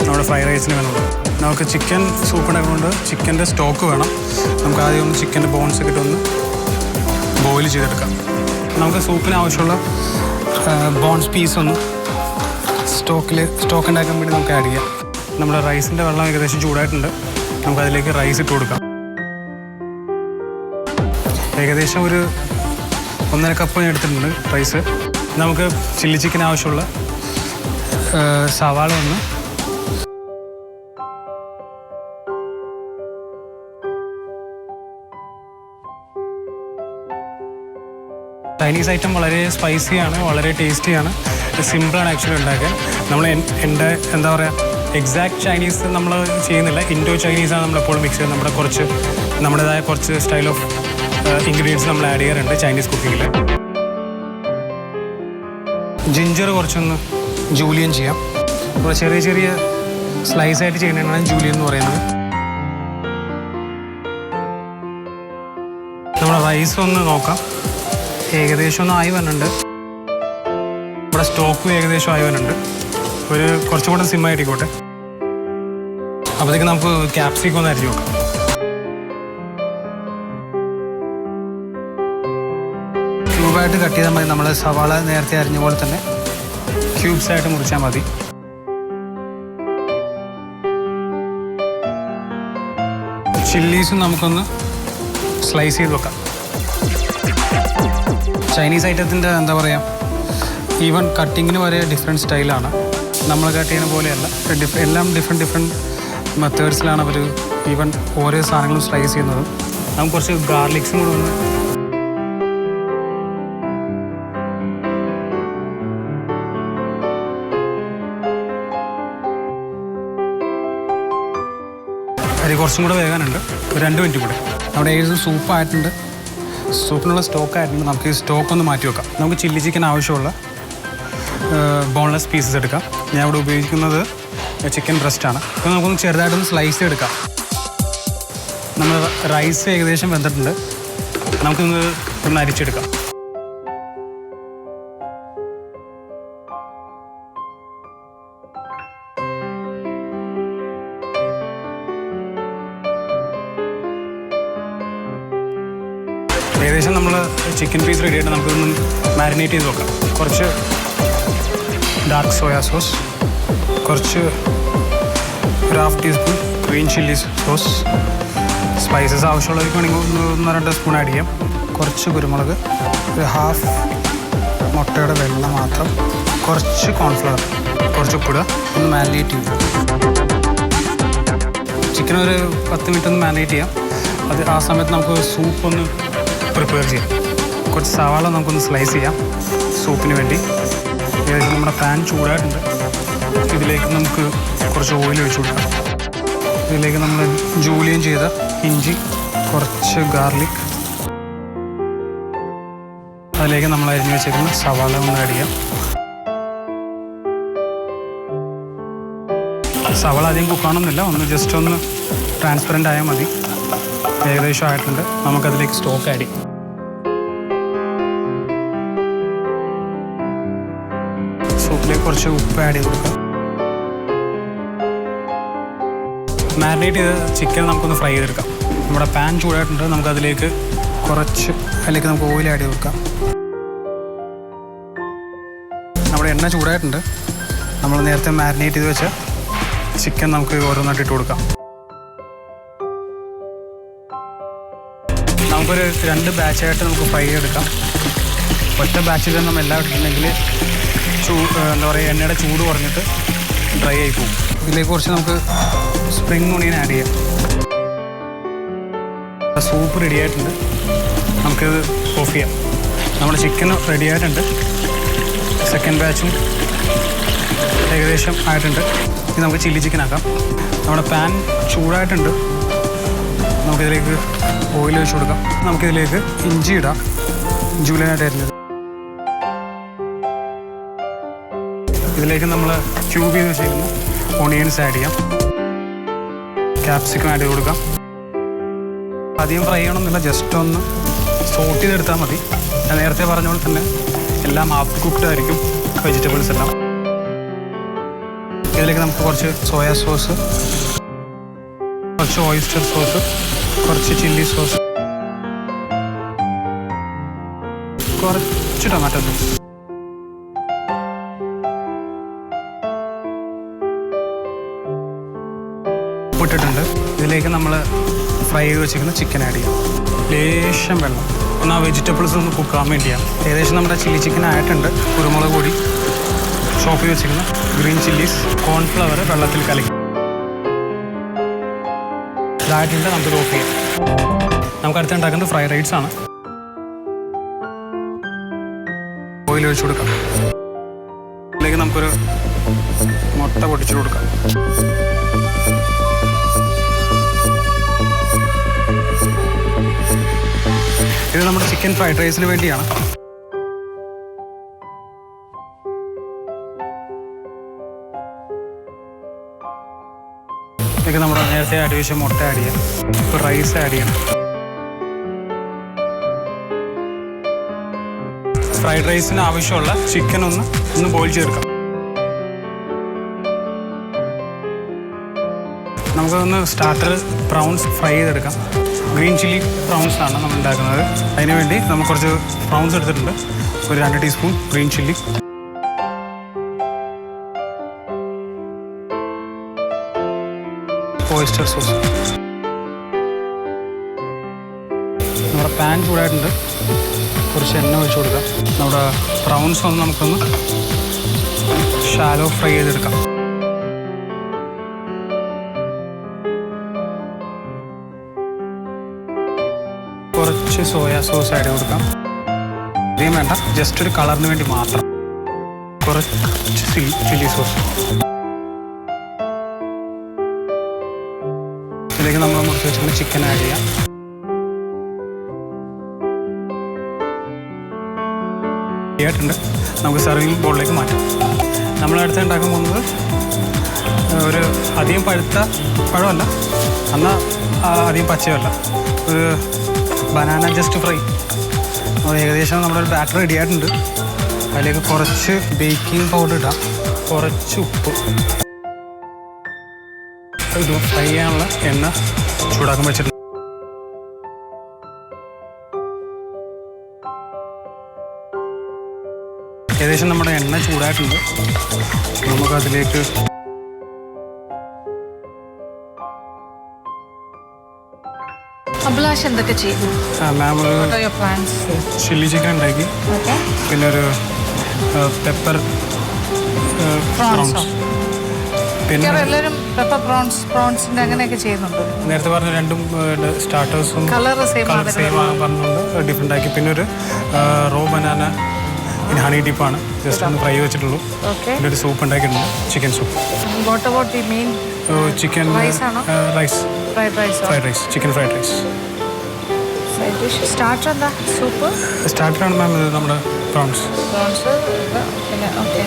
നമ്മുടെ ഫ്രൈഡ് റൈസിന് വേണമെങ്കിൽ നമുക്ക് ചിക്കൻ സൂപ്പ് ഉണ്ടാക്കുന്നുണ്ട്. ചിക്കൻ്റെ സ്റ്റോക്ക് വേണം. നമുക്ക് ആദ്യം ഒന്ന് ചിക്കൻ്റെ ബോൺസ് ഒക്കെ ഇട്ടൊന്ന് ബോയിൽ ചെയ്തെടുക്കാം. നമുക്ക് സൂപ്പിന് ആവശ്യമുള്ള ബോൺസ് പീസൊന്നും സ്റ്റോക്ക് ഉണ്ടാക്കാൻ വേണ്ടി നമുക്ക് ആഡ് ചെയ്യാം. നമ്മുടെ റൈസിൻ്റെ വെള്ളം ഏകദേശം ചൂടായിട്ടുണ്ട്. നമുക്കതിലേക്ക് റൈസ് ഇട്ട് കൊടുക്കാം. ഏകദേശം ഒരു 1.5 കപ്പ് എടുത്തിട്ടുണ്ട് റൈസ്. നമുക്ക് ചില്ലി ചിക്കൻ ആവശ്യമുള്ള സവാള ഒന്ന് ചൈനീസ് ഐറ്റം വളരെ സ്പൈസിയാണ്, വളരെ ടേസ്റ്റിയാണ്, സിമ്പിളാണ് ആക്ച്വലി ഉണ്ടാക്കാൻ. നമ്മൾ എൻ്റെ എന്താ പറയുക എക്സാക്ട് ചൈനീസ് നമ്മൾ ചെയ്യുന്നില്ല, ഇൻഡോ ചൈനീസാണ് നമ്മളെപ്പോഴും മിക്സ് ചെയ്യുന്നത്. നമ്മുടേതായ കുറച്ച് സ്റ്റൈൽ ഓഫ് ഇൻഗ്രീഡിയൻസ് നമ്മൾ ആഡ് ചെയ്യാറുണ്ട് ചൈനീസ് കുക്കിങ്ങിൽ. ജിഞ്ചർ കുറച്ചൊന്ന് ജൂലിയൻ ചെയ്യാം. അപ്പോൾ ചെറിയ ചെറിയ സ്ലൈസ് ആയിട്ട് ചെയ്യുന്നതാണ് ജൂലിയൻ എന്ന് പറയുന്നത്. നമ്മുടെ റൈസ് ഒന്ന് നോക്കാം, ഏകദേശം ഒന്ന് ആയി വരുന്നുണ്ട്. നമ്മുടെ സ്റ്റോക്കും ഏകദേശം ആയി വരുന്നുണ്ട്. കുറച്ചും കൂടെ സിമ്മായിട്ടിക്കോട്ടെ. അപ്പോഴത്തേക്ക് നമുക്ക് ക്യാപ്സിക്കം ഒന്ന് അരിഞ്ഞു നോക്കാം. ക്യൂബായിട്ട് കട്ട് ചെയ്താൽ മതി. നമ്മൾ സവാള നേരത്തെ അരിഞ്ഞ പോലെ തന്നെ ക്യൂബ്സ് ആയിട്ട് മുറിച്ചാൽ മതി. ചില്ലീസും നമുക്കൊന്ന് സ്ലൈസ് ചെയ്ത് വെക്കാം. ചൈനീസ് ഐറ്റത്തിൻ്റെ എന്താ പറയുക, ഈവൻ കട്ടിങ്ങിന് വരെ ഡിഫറെൻറ്റ് സ്റ്റൈലാണ്. നമ്മൾ കട്ട് ചെയ്യുന്ന പോലെയല്ല, എല്ലാം ഡിഫറെൻറ്റ് മെത്തേഡ്സിലാണ് അവർ ഈവൻ ഓരോ സാധനങ്ങളും സ്ലൈസ് ചെയ്യുന്നത്. നമുക്ക് കുറച്ച് ഗാർലിക്സും കൂടെ ഒന്ന് അരി കുറച്ചും കൂടെ വേകാനുണ്ട്, ഒരു 2 മിനിറ്റ് കൂടെ. അവിടെ ഏകദേശം സൂപ്പായിട്ടുണ്ട്, സൂപ്പിനുള്ള സ്റ്റോക്കായിട്ടുണ്ട്. നമുക്ക് ഈ സ്റ്റോക്ക് ഒന്ന് മാറ്റി വെക്കാം. നമുക്ക് ചില്ലി ചിക്കൻ ആവശ്യമുള്ള ബോൺലെസ് പീസസ് എടുക്കാം. ഞാൻ ഇവിടെ ഉപയോഗിക്കുന്നത് ചിക്കൻ ബ്രസ്റ്റാണ്. അപ്പോൾ നമുക്കൊന്ന് ചെറുതായിട്ടൊന്ന് സ്ലൈസ് എടുക്കാം. നമ്മൾ റൈസ് ഏകദേശം വെന്തിട്ടുണ്ട്, നമുക്കൊന്ന് അരിച്ചെടുക്കാം. ഏകദേശം നമ്മൾ ചിക്കൻ പീസ് റെഡി ആയിട്ട് നമുക്കൊന്ന് മാരിനേറ്റ് ചെയ്ത് വെക്കാം. കുറച്ച് ഡാർക്ക് സോയാ സോസ്, കുറച്ച് 1/2 teaspoon green chilli sauce, spices ആവശ്യമുള്ളവർക്ക് വേണമെങ്കിൽ 1-2 സ്പൂൺ ആഡ് ചെയ്യാം. കുറച്ച് കുരുമുളക്, ഒരു 1/2 മുട്ടയുടെ വെള്ളം മാത്രം, കുറച്ച് കോൺഫ്ലവർ, കുറച്ച് ഉപ്പിടുക. ഒന്ന് മാരിനേറ്റ് ചെയ്യും. ചിക്കൻ ഒരു 10 മിനിറ്റ് ഒന്ന് മാരിനേറ്റ് ചെയ്യാം. ആ സമയത്ത് നമുക്ക് സൂപ്പ് ഒന്ന് പ്രിപ്പയർ ചെയ്യാം. കുറച്ച് സവാള നമുക്കൊന്ന് സ്ലൈസ് ചെയ്യാം സൂപ്പിന് വേണ്ടി. ഏകദേശം നമ്മുടെ പാൻ ചൂടായിട്ടുണ്ട്. ഇതിലേക്ക് നമുക്ക് കുറച്ച് ഓയിൽ ഒഴിച്ചു കൊടുക്കാം. ഇതിലേക്ക് നമ്മൾ ജൂലിയൻ ചെയ്ത ഇഞ്ചി, കുറച്ച് ഗാർലിക്, അതിലേക്ക് നമ്മൾ അരിഞ്ഞു വെച്ചേക്കുന്ന സവാള ഒന്ന് ആഡ് ചെയ്യാം. സവാള അധികം കുക്കാണെന്നില്ല, ഒന്ന് ജസ്റ്റ് ഒന്ന് ട്രാൻസ്പെറൻ്റ് ആയാൽ മതി. ഏകദേശം ആയിട്ടുണ്ട്. നമുക്കതിലേക്ക് സ്റ്റോക്ക് ആഡ് ചെയ്യാം. സൂപ്പിലേക്ക് കുറച്ച് ഉപ്പ് ആഡ് ചെയ്ത് കൊടുക്കാം. മാരിനേറ്റ് ചെയ്ത് ചിക്കൻ നമുക്കൊന്ന് ഫ്രൈ ചെയ്തെടുക്കാം. നമ്മുടെ പാൻ ചൂടായിട്ടുണ്ട്. നമുക്കതിലേക്ക് നമുക്ക് ഓയിൽ ആഡ് ചെയ്ത് കൊടുക്കാം. നമ്മുടെ എണ്ണ ചൂടായിട്ടുണ്ട്. നമ്മൾ നേരത്തെ മാരിനേറ്റ് ചെയ്ത് വെച്ച ചിക്കൻ നമുക്ക് ഓരോന്നായിട്ട് ഇട്ട് കൊടുക്കാം. നമുക്കൊരു 2 ബാച്ചായിട്ട് നമുക്ക് ഫ്രൈ ചെയ്തെടുക്കാം. ഒറ്റ ബാച്ചിൽ നമ്മൾ എല്ലാം ഇട്ടിട്ടുണ്ടെങ്കിൽ എന്താ പറയുക, എണ്ണയുടെ ചൂട് കുറഞ്ഞിട്ട് ഡ്രൈ ആയി പോകും. ഇതിലേക്ക് കുറച്ച് നമുക്ക് സ്പ്രിംഗ് ഓണിയൻ ആഡ് ചെയ്യാം. സൂപ്പ് റെഡി ആയിട്ടുണ്ട്. നമുക്കിത് ഓഫ് ചെയ്യാം. നമ്മുടെ ചിക്കൻ റെഡി ആയിട്ടുണ്ട്. സെക്കൻഡ് ബാച്ചും ഏകദേശം ആയിട്ടുണ്ട്. ഇത് നമുക്ക് ചില്ലി ചിക്കൻ ആക്കാം. നമ്മുടെ പാൻ ചൂടായിട്ടുണ്ട്. നമുക്കിതിലേക്ക് ഓയിൽ ഒഴിച്ച് കൊടുക്കാം. നമുക്കിതിലേക്ക് ഇഞ്ചി ഇടാം, ജൂലിയനായിട്ട് അരിഞ്ഞത്. ഇതിലേക്ക് നമ്മൾ ക്യൂബ് ചെയ്ത് വെച്ചിരിക്കുന്ന ഓണിയൻസ് ആഡ് ചെയ്യാം. ക്യാപ്സിക്കം ആഡ് ചെയ്ത് കൊടുക്കാം. അധികം ഫ്രൈ ചെയ്യണമെന്നില്ല, ജസ്റ്റ് ഒന്ന് സോട്ട് ചെയ്തെടുത്താൽ മതി. ഞാൻ നേരത്തെ പറഞ്ഞ പോലെ തന്നെ എല്ലാം ഹാഫ് കുക്ക്ഡ് ആയിരിക്കും, വെജിറ്റബിൾസ് എല്ലാം. ഇതിലേക്ക് നമുക്ക് കുറച്ച് സോയാ സോസ്, കുറച്ച് ഓയിസ്റ്റർ സോസ്, കുറച്ച് ചില്ലി സോസ്, കുറച്ച് ടൊമാറ്റോ സോസ്, ഇട്ടിട്ടുണ്ട്. ഇതിലേക്ക് നമ്മൾ ഫ്രൈ ചെയ്ത് വെച്ചിരിക്കുന്ന ചിക്കൻ ആഡ് ചെയ്യാം. ലേശം വെള്ളം, ഒന്ന് ആ വെജിറ്റബിൾസ് ഒന്ന് കുക്കാൻ വേണ്ടിയാണ്. ഏകദേശം നമ്മുടെ ചില്ലി ചിക്കൻ ആയിട്ടുണ്ട്. കുരുമുളക് പൊടി, ചോപ്പ് ചെയ്ത് വെച്ചിരിക്കുന്ന ഗ്രീൻ ചില്ലീസ്, കോൺഫ്ലവർ വെള്ളത്തിൽ കലക്കി ഇതായിട്ടുണ്ട്. നമുക്ക് ഓഫ് ചെയ്യാം. നമുക്ക് അടുത്ത് ഉണ്ടാക്കുന്നത് ഫ്രൈഡ് റൈസ് ആണ്. ഓയിൽ ഒഴിച്ചു കൊടുക്കാം. ഇതിലേക്ക് നമുക്കൊരു മുട്ട പൊട്ടിച്ചു കൊടുക്കാം. ഇത് നമ്മുടെ ചിക്കൻ ഫ്രൈഡ് റൈസിന് വേണ്ടിയാണ്. ഇതൊക്കെ നമ്മൾ നേരത്തെ ആഡ് ചെയ്ത മുട്ട ആഡ് ചെയ്യാം. ഇപ്പോൾ റൈസ് ആഡ് ചെയ്യണം. ഫ്രൈഡ് റൈസിന് ആവശ്യമുള്ള ചിക്കൻ ഒന്ന് ബോയിൽ ചേർക്കാം. നമുക്കൊന്ന് സ്റ്റാർട്ടർ പ്രൗൺസ് ഫ്രൈ ചെയ്തെടുക്കാം. ഗ്രീൻ ചില്ലി പ്രൗൺസ് ആണ് നമ്മൾ ഉണ്ടാക്കുന്നത്. അതിന് വേണ്ടി നമ്മൾ കുറച്ച് പ്രൗൺസ് എടുത്തിട്ടുണ്ട്. ഒരു 2 teaspoon green chilli, oyster sauce. നമ്മുടെ പാൻ ചൂടായിട്ടുണ്ട്. കുറച്ച് എണ്ണ ഒഴിച്ച് കൊടുക്കാം. നമ്മുടെ പ്രൗൺസ് നമുക്കൊന്ന് ഷാലോ ഫ്രൈ ചെയ്തെടുക്കാം. കുറച്ച് സോയാ സോസ് ആഡ് ചെയ്ത് കൊടുക്കാം. അധികം വേണ്ട, ജസ്റ്റ് ഒരു കളറിന് വേണ്ടി മാത്രം. കുറച്ച് ചില്ലി സോസ്. ഇതിലേക്ക് നമ്മൾ മുറിച്ച് വെച്ചിട്ട് ചിക്കൻ ആഡ് ചെയ്യാം. ആയിട്ടുണ്ട്. നമുക്ക് സർവിങ് ബോളിലേക്ക് മാറ്റാം. നമ്മളടുത്ത് ഉണ്ടാക്കാൻ പോകുന്നത് ഒരു അധികം പഴുത്ത പഴമല്ല, എന്നാൽ അധികം പച്ചയല്ല, ഒരു ബനാന ജസ്റ്റ് ഫ്രൈ. അപ്പോൾ ഏകദേശം നമ്മുടെ ബാറ്റർ റെഡി ആയിട്ടുണ്ട്. അതിലേക്ക് കുറച്ച് ബേക്കിംഗ് പൗഡർ ഇടാം, കുറച്ച് ഉപ്പ്. ഇത് ഫ്രൈ ചെയ്യാനുള്ള എണ്ണ ചൂടാക്കാൻ വെച്ചിട്ടുണ്ട്. ഏകദേശം നമ്മുടെ എണ്ണ ചൂടായിട്ടുണ്ട്. നമുക്കതിലേക്ക് അഭിലാഷ് എന്തൊക്കെ ചെയ്തു? മാം ഒരു പ്ലാൻസ്? ചില്ലി ചിക്കൻ ഉണ്ടാക്കി, പിന്നെ ഒരു പെപ്പർ പ്രോൺസ്, പിന്നെ എല്ലാവരും പെപ്പർ പ്രോൺസിന്റെ അങ്ങനെയൊക്കെ ചെയ്യുന്നുണ്ട്. നേരത്തെ പറഞ്ഞ രണ്ടും സ്റ്റാർട്ടേഴ്സും കളർ സെയിം പറഞ്ഞുകൊണ്ട് ഡിഫറെൻ്റ് ആക്കി. പിന്നെ ഒരു റോ ബനാന ഇൻ ഹണി ഡിപ്പാണ്, ജസ്റ്റ് ഒന്ന് ഫ്രൈ വെച്ചിട്ടുള്ളൂ. പിന്നെ ഒരു സൂപ്പ് ഉണ്ടാക്കിയിട്ടുണ്ട്, chicken soup. Chicken rice, fried rice, chicken fried rice. Starter എന്താ? സൂപ്പ് സ്റ്റാർട്ടറാണ് മാം ഇത് നമ്മുടെ പ്രോൺസ്. പിന്നെ ഓക്കെ.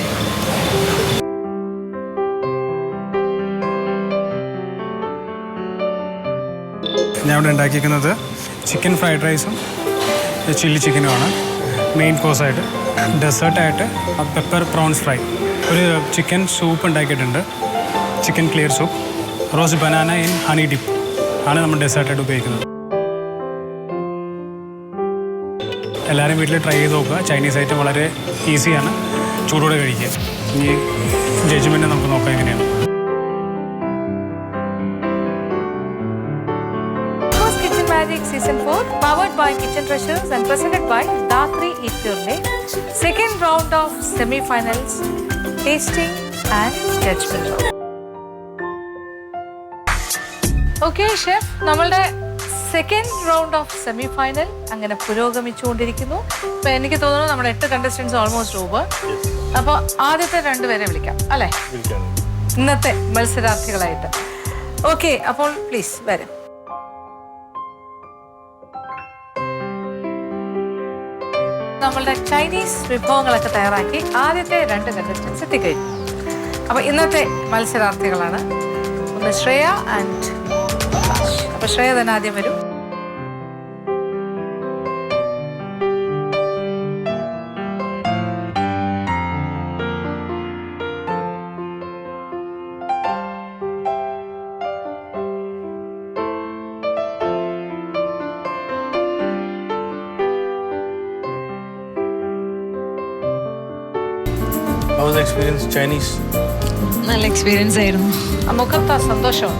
ഞാൻ ഇവിടെ ഉണ്ടാക്കിയിരിക്കുന്നത് ചിക്കൻ ഫ്രൈഡ് റൈസും ചില്ലി ചിക്കനുമാണ് മെയിൻ കോഴ്സായിട്ട്. ഡെസേർട്ടായിട്ട് പെപ്പർ പ്രോൺസ് ഫ്രൈ, ഒരു ചിക്കൻ സൂപ്പ് ഉണ്ടാക്കിയിട്ടുണ്ട്, chicken clear soup. Roast banana in honey dip ആണ് നമ്മൾ ഡെസേർട്ടായിട്ട് ഉപയോഗിക്കുന്നത്. എല്ലാവരും വീട്ടിൽ ട്രൈ ചെയ്ത് നോക്കുക. ചൈനീസ് ഐറ്റം വളരെ ഈസിയാണ്, ചൂടോടെ കഴിക്കുക. ഇനി ജഡ്ജ്മെൻറ്റ് നമുക്ക് നോക്കാം എങ്ങനെയാണ്. Magic Season 4, powered by Kitchen Treasures and presented by Datri Eat Your Name. Second round of semi-finals, tasting and judgment round. Okay, chef, നമ്മളുടെ second round of semi final അങ്ങനെ പുരോഗമിച്ചുകൊണ്ടിരിക്കുന്നു. അപ്പോൾ എനിക്ക് തോന്നുന്നു നമ്മുടെ 8 കണ്ടസ്റ്റൻസ് ഓൾമോസ്റ്റ് ഓവർ. അപ്പോൾ ആദ്യത്തെ 2 പേരെ വിളിക്കാം അല്ലേ, ഇന്നത്തെ മത്സരാർത്ഥികളായിട്ട്. ഓക്കെ, അപ്പോൾ പ്ലീസ് വരും. നമ്മളുടെ ചൈനീസ് വിഭവങ്ങളൊക്കെ തയ്യാറാക്കി ആദ്യത്തെ 2 കണ്ടസ്റ്റൻസ് എത്തിക്കഴിഞ്ഞു. അപ്പോൾ ഇന്നത്തെ മത്സരാർത്ഥികളാണ് ഒന്ന് ശ്രേയ ആൻഡ് അഭിലാഷ്. അപ്പോൾ ശ്രേയ തന്നെ ആദ്യം വരും. How was the experience Chinese? നല്ല എക്സ്പീരിയൻസ് ആയിരുന്നു. മുഖത്ത് സന്തോഷം.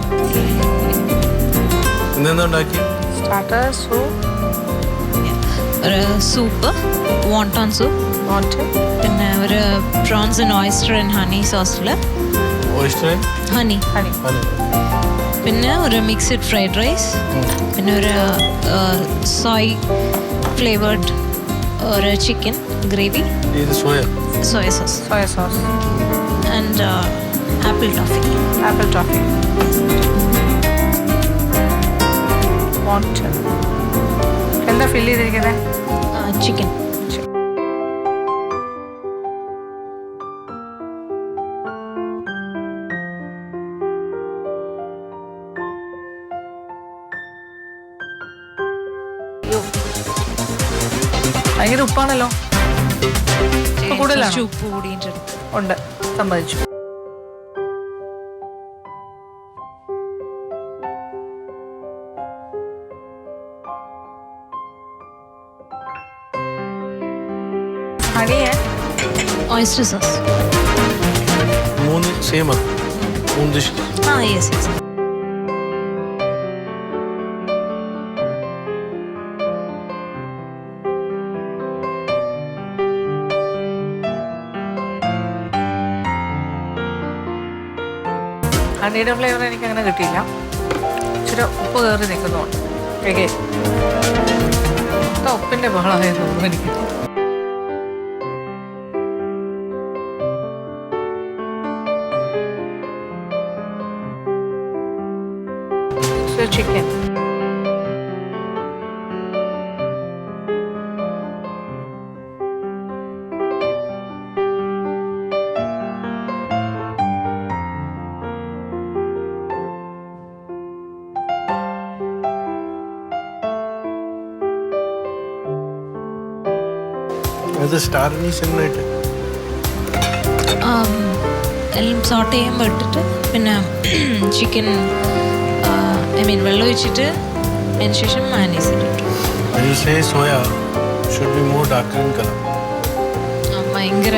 എന്തെന്താ ഉണ്ടാക്കി? സ്റ്റാർട്ടർ സൂപ്പ്, ഒരു സൂപ്പ്, വോണ്ടോൺ സൂപ്പ്, പിന്നെ ഒരു prawns and oyster and honey സോസിൽ ഓയിസ്റ്റർ ഹണി, പിന്നെ ഒരു മിക്സ്ഡ് ഫ്രൈഡ് റൈസ്, പിന്നെ ഒരു സോയ് ഫ്ലേവേർഡ് ഒരു chicken gravy, soya soya sauce, soya sauce, and apple toffee. Apple toffee. എന്താ ഫില്ല് ചെയ്തിരിക്കുന്നത്? ചിക്കൻ. ഭയങ്കര ഉപ്പാണല്ലോ. കൂടുതലാണോ? ഉപ്പ് കൂടിയിട്ട് ഉണ്ട്, സമ്മതിച്ചു. Honey and oyster sauce. 3 same ആണ്. 3 ഡിഷ്. Yes yes. ഹണിയുടെ ഫ്ലേവർ എനിക്ക് അങ്ങനെ കിട്ടിയില്ല. ഇച്ചിരി ഉപ്പ് കയറി നിൽക്കുന്നുണ്ട്. ഉപ്പിന്റെ ബഹളമായി തോന്നുന്നു എനിക്ക്. ചിക്കൻ. അത് സ്റ്റാർ അനീസ് എന്നായിട്ട് എല്ലാം സോട്ട് ചെയ്യുമ്പോൾ ഇട്ടിട്ട് പിന്നെ ചിക്കൻ വെള്ളം ഒഴിച്ചിട്ട് അതിന് ശേഷം മയണൈസ് ഇട്ടിട്ടു. Soya should be more dark in colour. ഭയങ്കര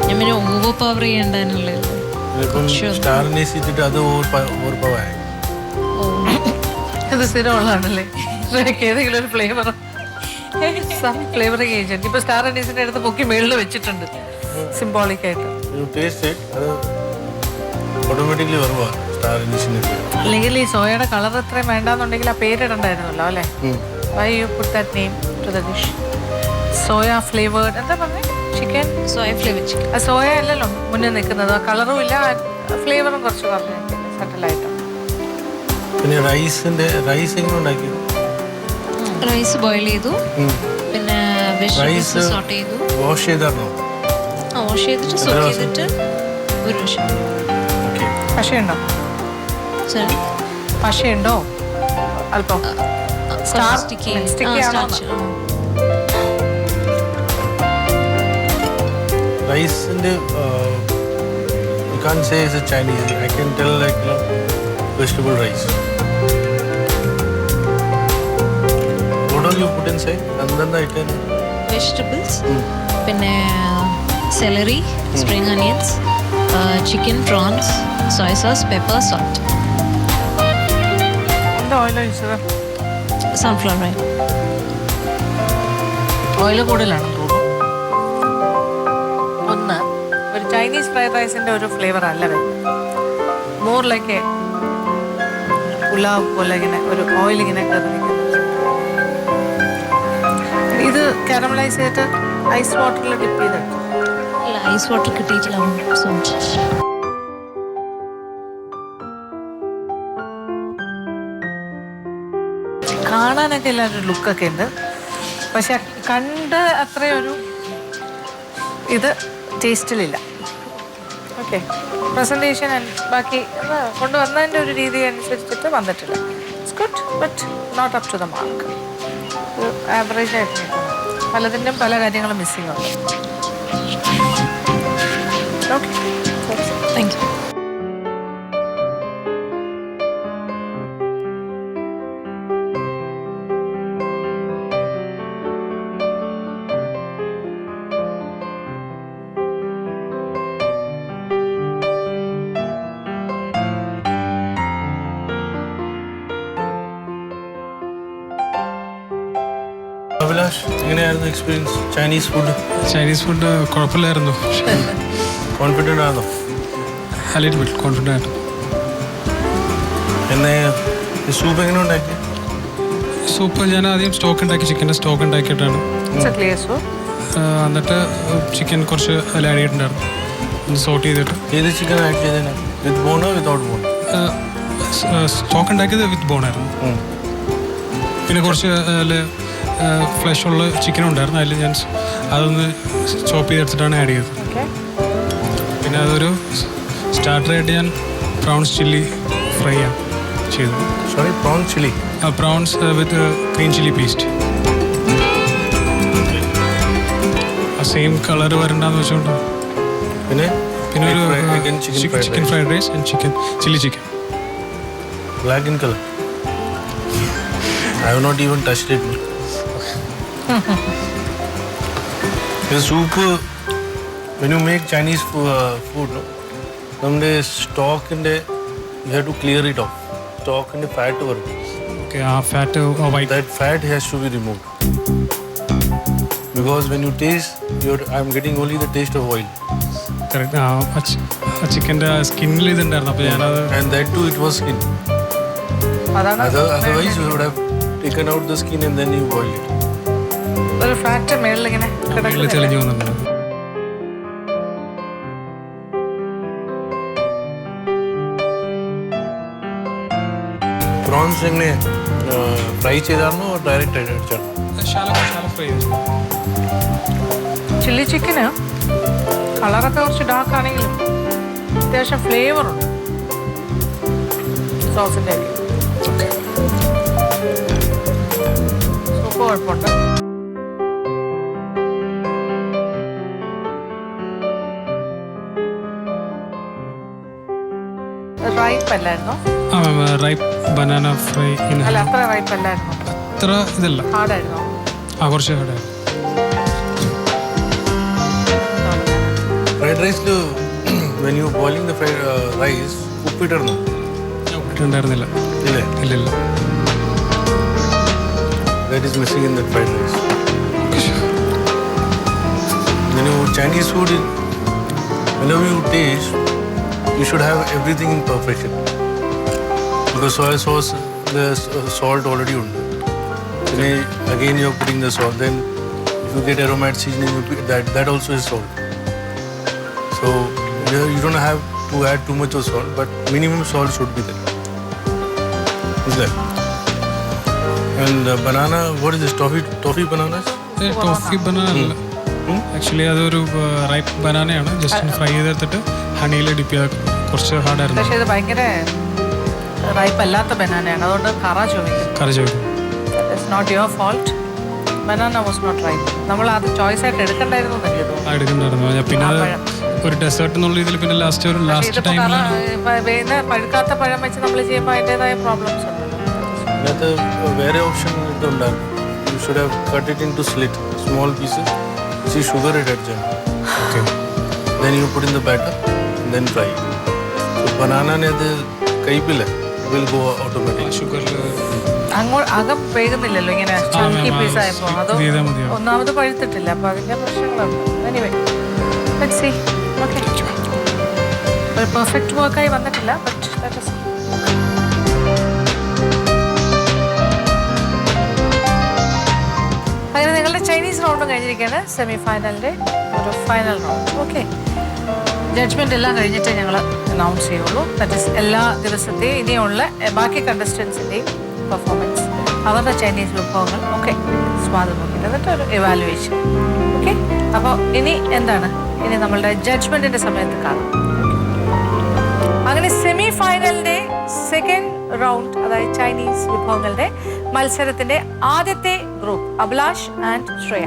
ഞാൻ പിന്നെ ഓവർ പവർ ചെയ്യണ്ടല്ലോ. സ്റ്റാർ അനീസ് ഇട്ടിട്ട് അത് ഓവർ പവർ ആയി. ഇത് സ്ഥിരമുള്ളതാണല്ലേ. ഏതെങ്കിലും ഒരു ഫ്ലേവർ ഫ്ലേവറിങ് ഏജന്റ് ഇപ്പൊ സ്റ്റാർ അനീസിന്റെ അടുത്ത് പൊക്കി മേളിൽ വെച്ചിട്ടുണ്ട് സിംബോളിക് ആയിട്ട്. ഓട്ടോമാറ്റിക്കലി വരുവാ സ്റ്റാർ അനീസിന്റെ. അല്ലെങ്കിൽ ഈ സോയയുടെ കളർ ഇത്രയും വേണ്ടാന്നുണ്ടെങ്കിൽ ആ പേരിടണ്ടായിരുന്നല്ലോ അല്ലേ? Why you put that name to the dish? Soya flavoured എന്താ പറഞ്ഞത്? Chicken soya flavour chicken. ആ സോയ അല്ലല്ലോ മുന്നിൽ നിൽക്കുന്നത്. കളറും ഇല്ല, ഫ്ലേവറും കുറച്ച് പറഞ്ഞു സെറ്റിലായിട്ട്. പിന്നെ റൈസ് എങ്ങനെ ഉണ്ടാക്കി? റൈസ് ബോയിൽ ചെയ്തു, പിന്നെ വെജിറ്റബിൾസ് റൈസ് സോട്ട് ചെയ്തു. വാഷ് ചെയ്തായിരുന്നോ? വാഷ് ചെയ്തിട്ട് സോട്ട് ചെയ്തിട്ട് ഒരു പ്രാവശ്യം. പശയുണ്ടോ? സോറി, പശയുണ്ടോ? അല്പം sticky. റൈസിന്റെ you can't say it's a Chinese. I can tell like vegetable rice. What all you put inside? എന്തെന്നാ item? വെജിറ്റബിൾസ്, പിന്നെ celery, spring onions, chicken, prawns, soya sauce, pepper, salt. എന്താ oil ഒഴിച്ചത്? Sunflower oil. Oil കൂടുതലാണെന്ന് തോന്നുന്നു. ഒന്ന് ഒരു Chinese fried റൈസിന്റെ ഒരു flavour അല്ല വരുന്നത്. മോർ ലൈക്ക് പുലാവ് പോലെ ഇങ്ങനെ ഒരു ഓയിൽ ഇങ്ങനെ കയറി നിൽക്കുന്നത്. ഇത് കാരമലൈസ് ചെയ്തിട്ട് ഐസ് വാട്ടറിൽ ഡിപ്പ് ചെയ്തെടുത്തു. അല്ല, ഐസ് വാട്ടർ കിട്ടിയിട്ടില്ല. കാണാനൊക്കെ എല്ലാവരും ലുക്കൊക്കെ ഉണ്ട്, പക്ഷെ കണ്ട് അത്രയൊരു ഇത് ടേസ്റ്റിലില്ല. ഓക്കെ, പ്രസൻറ്റേഷൻ ബാക്കി കൊണ്ടുവന്നതിൻ്റെ ഒരു രീതി അനുസരിച്ചിട്ട് വന്നിട്ടില്ല. It's good but not up to the mark. ഒരു ആവറേജ് ആയിട്ട് നിൽക്കുന്നു. പലതിൻ്റെയും പല കാര്യങ്ങളും മിസ്സിങ് ഉണ്ട്. Okay, thank you. അഭിലാഷ്, എങ്ങനെയായിരുന്നു എക്സ്പീരിയൻസ്? ചൈനീസ് ഫുഡ് കുഴപ്പമില്ലായിരുന്നു. കോൺഫിഡൻ്റ് ആണോ? ലിറ്റിൽ ബിറ്റ് കോൺഫിഡൻ്റ് ആയിട്ട്. പിന്നെ സൂപ്പ് എങ്ങനെ ഉണ്ടാക്കി? സൂപ്പ് ഞാൻ ആദ്യം സ്റ്റോക്ക് ഉണ്ടാക്കി, ചിക്കൻ്റെ സ്റ്റോക്ക് ഉണ്ടാക്കിയിട്ടാണ്. എന്നിട്ട് ചിക്കൻ കുറച്ച് അതിൽ ആഡ് ചെയ്തിട്ടുണ്ടായിരുന്നു, ഒന്ന് സോട്ട് ചെയ്തിട്ട്. ഏത് ചിക്കൻ ആഡ് ചെയ്തതിനാ? With bone or without bone? Stock ഉണ്ടാക്കിയത് വിത്ത് ബോണായിരുന്നു. പിന്നെ കുറച്ച് ഫ്ലഷ് ഉള്ള ചിക്കൻ ഉണ്ടായിരുന്നു. അതിൽ ഞാൻ അതൊന്ന് ചോപ്പ് ചെയ്തെടുത്തിട്ടാണ് ആഡ് ചെയ്തത്. പിന്നെ അതൊരു സ്റ്റാർട്ടറായിട്ട് ഞാൻ പ്രോൺസ് ചില്ലി ഫ്രൈ ചെയ്തു. Sorry, prawn chili. Prawns with green chilli paste. ആ സെയിം കളർ വരണ്ടെന്ന് വെച്ചോണ്ട്. പിന്നെ ഒരു chicken chicken fried rice and chilli chicken. Black in color. I have not even touched it. The soup, when you make Chinese food, നമ്മുടെ സ്റ്റോക്കിൻ്റെ you have to clear it off. സ്റ്റോക്കിൻ്റെ fat വരും. Okay, fat white. That fat has to be removed. Because when you taste, I'm getting only the taste of oil. Correct. ചിക്കൻ്റെ സ്കിന്നിൽ ഇതുണ്ടായിരുന്നു. അപ്പോൾ ഞാനത് And that too, it was skin. Otherwise, you would have taken out the skin and then you boil it. ഒരു fat മേളിലിങ്ങനെ മേളിൽ തെളിഞ്ഞു വന്നിട്ടുണ്ട്. Prawns എങ്ങനെ ഫ്രൈ ചെയ്തായിരുന്നോ ഡയറക്റ്റ് അടിച്ചാണോ? ഫ്രൈ ചെയ്തു. ചില്ലി ചിക്കന് കളറൊക്കെ കുറച്ച് ഡാർക്ക് ആണെങ്കിലും അത്യാവശ്യം ഫ്ലേവറുണ്ട് സോസിൻ്റെ ഒക്കെ. സൂപ്പ് കുഴപ്പമുണ്ട്. റൈപ്പ് അല്ലായിരുന്നോ? Ripe banana fry. അല്ല, അത്ര റൈപ്പ് അല്ലായിരുന്നോ? അത്ര ഇതല്ല. ഹാർഡായിരുന്നോ? കുറച്ച് ഹാർഡായിരുന്നു. ഫ്രൈഡ് റൈസിൽ when you boiling the fried rice, ഉപ്പിട്ടിരുന്നു? ഉപ്പിട്ടുണ്ടായിരുന്നില്ല. ഇല്ലേ? ഇല്ലില്ല. That is missing in that fried rice. When you Chinese food, whenever you taste, you should have everything in perfection. Because soy sauce, there's salt already ഉണ്ട്. Then again you're putting the salt. Then if you get aromatic seasoning, that also is salt. So you don't have to add too much of salt, but minimum salt should be there. Is that? And banana, what is this? Toffee bananas? Toffee banana അല്ല. Actually അതൊരു ripe ബനാനയാണ്. Just fry ചെയ്തെടുത്തിട്ട് ഹണിയിൽ dip ചെയ്ത് കുറച്ച് ഹാർഡായിരുന്നു. പക്ഷേ ഇത് ഭയങ്കര ripe അല്ലാത്ത ബനാനയാണ്, അതുകൊണ്ട് കറ ചോദിക്കും. കറി ചോദിക്കും. It's not your fault. Banana was not ripe. നമ്മൾ അത് ചോയ്സ് ആയിട്ട് എടുക്കണ്ടായിരുന്നു എന്ന് എനിക്ക് തോന്നുന്നു. എടുക്കണ്ടായിരുന്നു. പിന്നെ ഒരു ഡെസേർട്ട് എന്നുള്ള ഇതിൽ പിന്നെ ലാസ്റ്റ് ടൈമിലാണ് പഴുക്കാത്ത പഴം വെച്ച് നമ്മൾ ചെയ്യുമ്പോൾ അതിൻ്റെതായ പ്രോബ്ലംസ് ഉണ്ടല്ലോ. അതിനകത്ത് വേറെ ഓപ്ഷൻ ഇതുണ്ടായിരുന്നു. You should have cut it into slit small pieces. സി ഷുഗർ ഇട്ട് അടിച്ചാണ്. Okay. Then you put in the batter then fry. ബനാനനെ അത് കയ്പില്ല. Will go automatic. ഷുഗറിൽ അങ്ങോട്ട് അകം വേകുന്നില്ലല്ലോ ഇങ്ങനെ ചങ്കി പീസായപ്പോൾ. അത് ഒന്നാമത് പഴുത്തിട്ടില്ല, അപ്പോൾ അതിൻ്റെ പ്രശ്നങ്ങളുണ്ട്. Anyway let's see. ഓക്കെ, ഒരു പെർഫെക്റ്റ് വർക്കായി വന്നിട്ടില്ല, ബട്ട് ലെറ്റ് us see. അങ്ങനെ നിങ്ങളുടെ ചൈനീസ് റൗണ്ടും കഴിഞ്ഞിരിക്കുകയാണ്. സെമി ഫൈനലിൻ്റെ ഒരു ഫൈനൽ റൗണ്ട്. ഓക്കെ, ജഡ്ജ്മെൻ്റ് എല്ലാം കഴിഞ്ഞിട്ടേ ഞങ്ങൾ അനൗൺസ് ചെയ്യുള്ളൂ. ദാറ്റ് ഈസ് എല്ലാ ദിവസത്തെയും ഇനിയുള്ള ബാക്കി കണ്ടസ്റ്റൻസിൻ്റെയും പെർഫോമൻസ്, അവരുടെ ചൈനീസ് വിഭവങ്ങൾ ഒക്കെ സ്വാദ് നോക്കിയിട്ട് എന്നിട്ട് ഒരു എവാലുവേഷൻ. ഓക്കെ, അപ്പോൾ ഇനി എന്താണ്, ഇനി നമ്മളുടെ ജഡ്ജ്മെൻറ്റിൻ്റെ സമയത്ത് കാണാം. അങ്ങനെ സെമി ഫൈനലിൻ്റെ സെക്കൻഡ് റൗണ്ട്, അതായത് ചൈനീസ് വിഭവങ്ങളുടെ മത്സരത്തിൻ്റെ ആദ്യത്തെ ഗ്രൂപ്പ് അഭിലാഷ് ആൻഡ് ശ്രേയ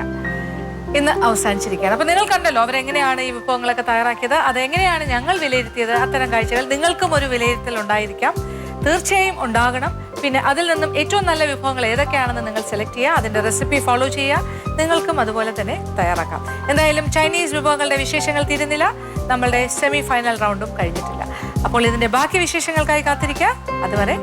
ഇന്ന് അവസാനിച്ചിരിക്കുകയാണ്. അപ്പോൾ നിങ്ങൾ കണ്ടല്ലോ അവരെങ്ങനെയാണ് ഈ വിഭവങ്ങളൊക്കെ തയ്യാറാക്കിയത്, അതെങ്ങനെയാണ് ഞങ്ങൾ വിലയിരുത്തിയത്. അത്തരം കാഴ്ചകൾ നിങ്ങൾക്കും ഒരു വിലയിരുത്തൽ ഉണ്ടായിരിക്കാം, തീർച്ചയായും ഉണ്ടാകണം. പിന്നെ അതിൽ നിന്നും ഏറ്റവും നല്ല വിഭവങ്ങൾ ഏതൊക്കെയാണെന്ന് നിങ്ങൾ സെലക്ട് ചെയ്യുക, അതിൻ്റെ റെസിപ്പി ഫോളോ ചെയ്യുക, നിങ്ങൾക്കും അതുപോലെ തന്നെ തയ്യാറാക്കാം. എന്തായാലും ചൈനീസ് വിഭവങ്ങളുടെ വിശേഷങ്ങൾ തീരുന്നില്ല, നമ്മളുടെ സെമി ഫൈനൽ റൗണ്ടും കഴിഞ്ഞിട്ടില്ല. അപ്പോൾ ഇതിൻ്റെ ബാക്കി വിശേഷങ്ങൾക്കായി കാത്തിരിക്കുക. അതുവരെ